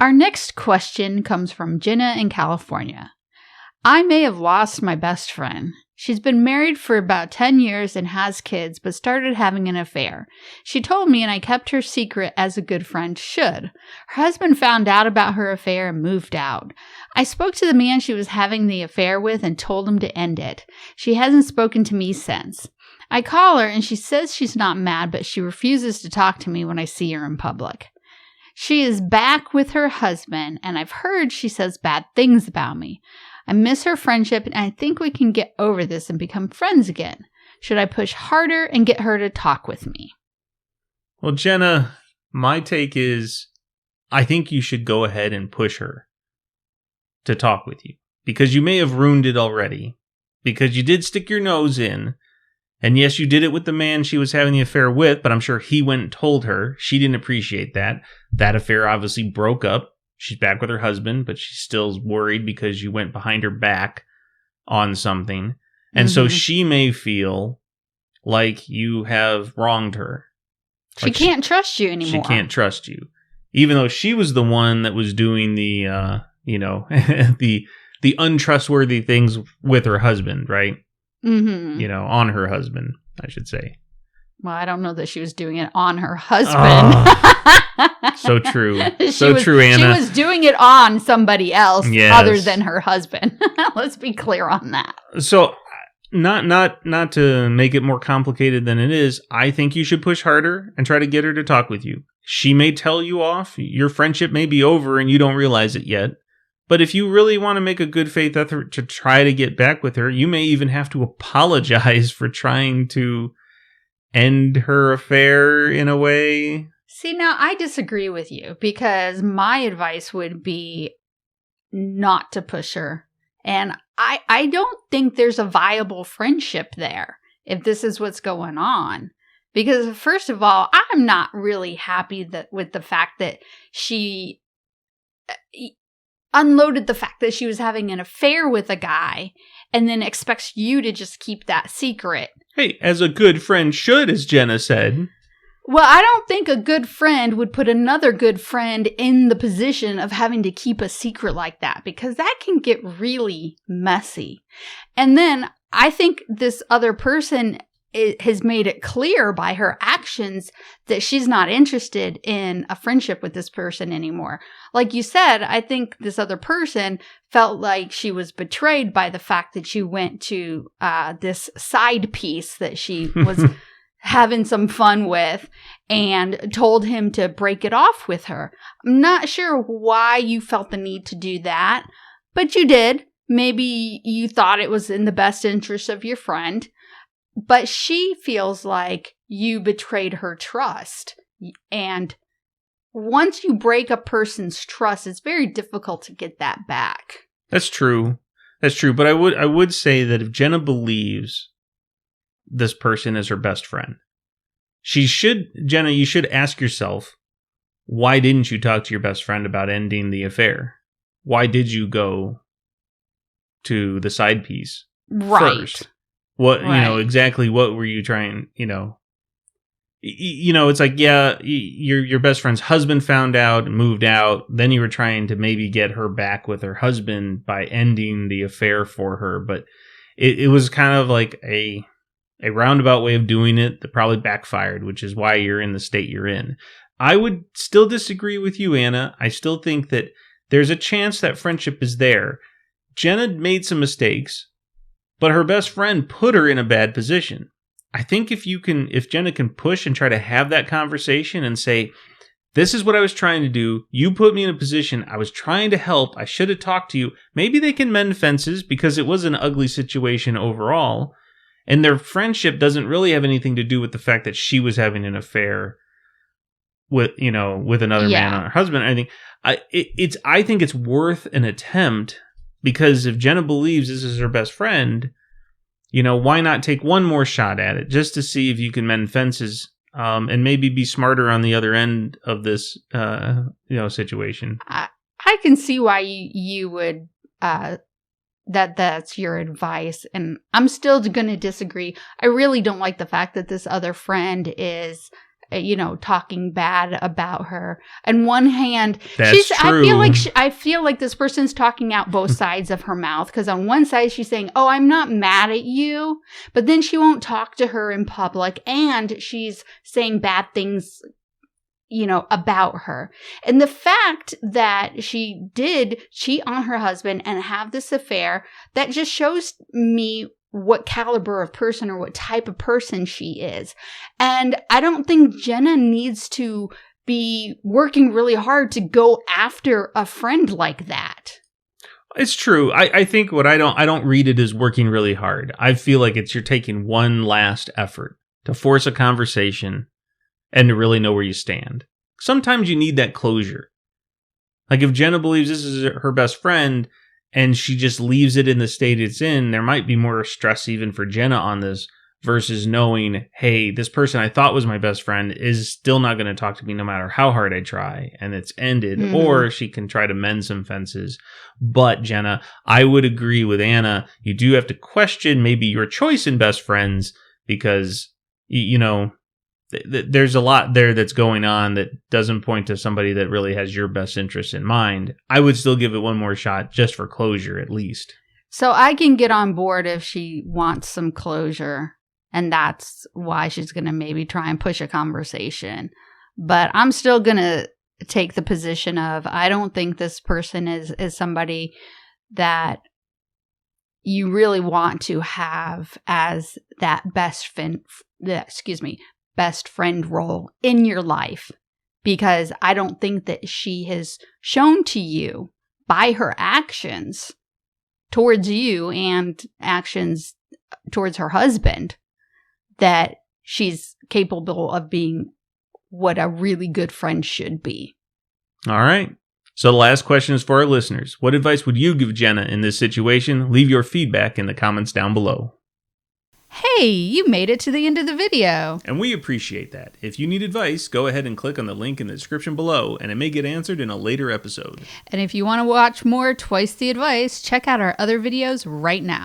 Our next question comes from Jenna in California. I may have lost my best friend. She's been married for about 10 years and has kids, but started having an affair. She told me and I kept her secret as a good friend should. Her husband found out about her affair and moved out. I spoke to the man she was having the affair with and told him to end it. She hasn't spoken to me since. I call her and she says she's not mad, but she refuses to talk to me when I see her in public. She is back with her husband, and I've heard she says bad things about me. I miss her friendship, and I think we can get over this and become friends again. Should I push harder and get her to talk with me? Well, Jenna, my take is I think you should go ahead and push her to talk with you. Because you may have ruined it already. Because you did stick your nose in. And yes, you did it with the man she was having the affair with, but I'm sure he went and told her. She didn't appreciate that. That affair obviously broke up. She's back with her husband, but she's still worried because you went behind her back on something. And so she may feel like you have wronged her. She can't trust you anymore. She can't trust you. Even though she was the one that was doing the, the untrustworthy things with her husband, right? Mm-hmm. On her husband, I should say. Well, I don't know that she was doing it on her husband. So true. True, Anna. She was doing it on somebody else other than her husband. Let's be clear on that. So, not to make it more complicated than it is, I think you should push harder and try to get her to talk with you. She may tell you off. Your friendship may be over and you don't realize it yet. But if you really want to make a good faith effort to try to get back with her, you may even have to apologize for trying to end her affair in a way. See, now I disagree with you because my advice would be not to push her. And I don't think there's a viable friendship there if this is what's going on. Because first of all, I'm not really happy with the fact that she unloaded the fact that she was having an affair with a guy and then expects you to just keep that secret. Hey, as a good friend should, as Jenna said. Well, I don't think a good friend would put another good friend in the position of having to keep a secret like that because that can get really messy. And then I think this other person has made it clear by her actions that she's not interested in a friendship with this person anymore. Like you said, I think this other person felt like she was betrayed by the fact that she went to this side piece that she was having some fun with and told him to break it off with her. I'm not sure why you felt the need to do that, but you did. Maybe you thought it was in the best interest of your friend. But she feels like you betrayed her trust. And once you break a person's trust, it's very difficult to get that back. That's true. But I would say that if Jenna believes this person is her best friend, Jenna, you should ask yourself, why didn't you talk to your best friend about ending the affair? Why did you go to the side piece first? Exactly what were you trying, it's like, yeah, your best friend's husband found out and moved out. Then you were trying to maybe get her back with her husband by ending the affair for her. But it was kind of like a roundabout way of doing it that probably backfired, which is why you're in the state you're in. I would still disagree with you, Anna. I still think that there's a chance that friendship is there. Jenna made some mistakes, but her best friend put her in a bad position. I think if Jenna can push and try to have that conversation and say, this is what I was trying to do. You put me in a position. I was trying to help. I should have talked to you. Maybe they can mend fences because it was an ugly situation overall. And their friendship doesn't really have anything to do with the fact that she was having an affair with another man on her husband. I think it's worth an attempt. Because if Jenna believes this is her best friend, why not take one more shot at it just to see if you can mend fences and maybe be smarter on the other end of this, situation. I can see why you would, that's your advice. And I'm still going to disagree. I really don't like the fact that this other friend is talking bad about her. On one hand, That's true. I feel like this person's talking out both sides of her mouth, because on one side she's saying, "Oh, I'm not mad at you," but then she won't talk to her in public, and she's saying bad things, about her. And the fact that she did cheat on her husband and have this affair, that just shows me what caliber of person or what type of person she is. And I don't think Jenna needs to be working really hard to go after a friend like that. It's true. I think I don't read it as working really hard. I feel like you're taking one last effort to force a conversation and to really know where you stand. Sometimes you need that closure. Like if Jenna believes this is her best friend and she just leaves it in the state it's in, there might be more stress even for Jenna on this versus knowing, hey, this person I thought was my best friend is still not going to talk to me no matter how hard I try, and it's ended. Mm-hmm. Or she can try to mend some fences. But Jenna, I would agree with Anna. You do have to question maybe your choice in best friends, because, there's a lot there that's going on that doesn't point to somebody that really has your best interest in mind. I would still give it one more shot just for closure, at least. So I can get on board if she wants some closure, and that's why she's going to maybe try and push a conversation. But I'm still going to take the position of, I don't think this person is somebody that you really want to have as that best friend role in your life, because I don't think that she has shown to you by her actions towards you and actions towards her husband that she's capable of being what a really good friend should be. All right. So the last question is for our listeners. What advice would you give Jenna in this situation? Leave your feedback in the comments down below. Hey, you made it to the end of the video. And we appreciate that. If you need advice, go ahead and click on the link in the description below, and it may get answered in a later episode. And if you want to watch more Twice the Advice, check out our other videos right now.